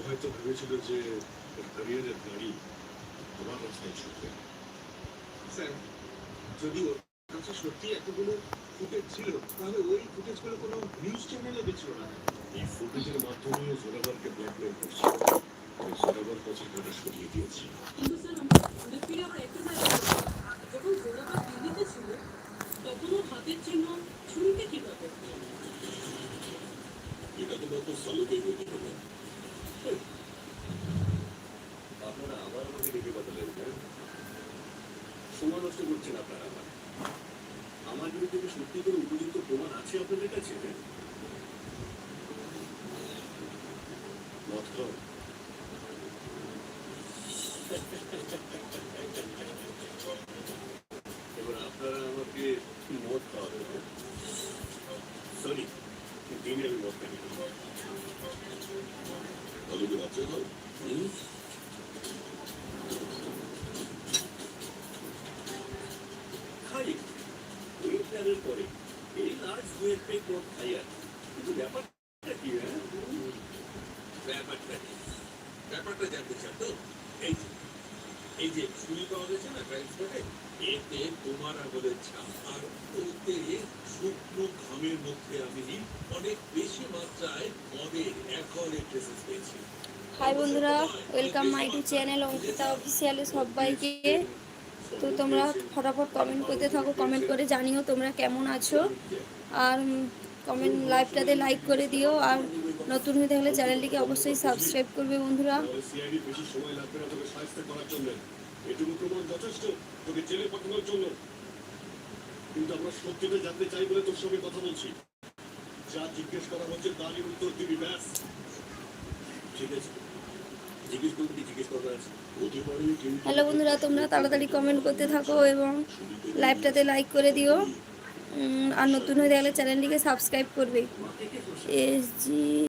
হয়তো ভেবেছিল যে ক্যারিয়ারের গাড়ি আমার রাস্তায় ছুটবে। স্যার, যদি ওর কাছে সত্যি এতগুলো ফুটেজ ছিল, তাহলে ওই ফুটেজগুলো কোনো নিউজ চ্যানেলে দিচ্ছিল না। এই ফুটেজের মাধ্যমে জোরাবারকে ব্ল্যাকমেল করছে। আমি জোরাবার কাছে কাটা সরিয়ে দিয়েছি। কিন্তু স্যার, আমরা ফিরে আবার একটা জায়গায় যখন জোরাবার দিল্লিতে ছিল, তখন ওর হাতের চিহ্ন ছুরিতে কিভাবে? এটা তো গত সালুকেই হতে হবে। আপনারা আবার আমাকে ডেকে পাঠালেন, সময় নষ্ট করছেন আপনারা। আমার বিরুদ্ধে সত্যি করে উপযুক্ত প্রমাণ আছে আপনাদের কাছে? মত খাও। এবার আপনারা আমাকে মদ খাওয়াবেন। সরি, দিনে আমি মদ খাই। তাহলে কি রাত্রে খাও? খাই ওয়েটারের পরে এই লার্জ ওয়েট পেক মদ খাই। আর কিন্তু ব্যাপারটা কি? ব্যাপারটা জানতে চান তো? এই যে ছুরি পাওয়া গেছে না ক্রাইম স্পটে, এতে তোমার আঙুলের ছাপ, আর ওতে শুকনো ঘামের মধ্যে আমি অনেক বেশি মাত্রায় মদের অ্যালকোহলের ট্রেসেস পেয়েছি। হাই বন্ধুরা, welcome my to channel Ankita অফিসিয়ালে সবাইকে। তো তোমরা ফটাফট কমেন্ট করতে থাকো, কমেন্ট করে জানিও তোমরা কেমন আছো, আর কমেন্ট লাইভটাতে লাইক করে দিও, আর নতুন হয়ে থাকলে চ্যানেলটিকে অবশ্যই সাবস্ক্রাইব করবে বন্ধুরা। কিন্তু আমরা সত্যিটা জানতে চাই বলে তোর সঙ্গে কথা বলছি। যা জিজ্ঞেস করা হচ্ছে তারই উত্তর দিবি, ব্যাস। ঠিক আছে, হ্যালো বন্ধুরা, তোমরা তাড়াতাড়ি কমেন্ট করতে থাকো এবং লাইভটাতে লাইক করে দিও, আর নতুন হয়ে থাকলে চ্যানেলটিকে সাবস্ক্রাইব করবে। SG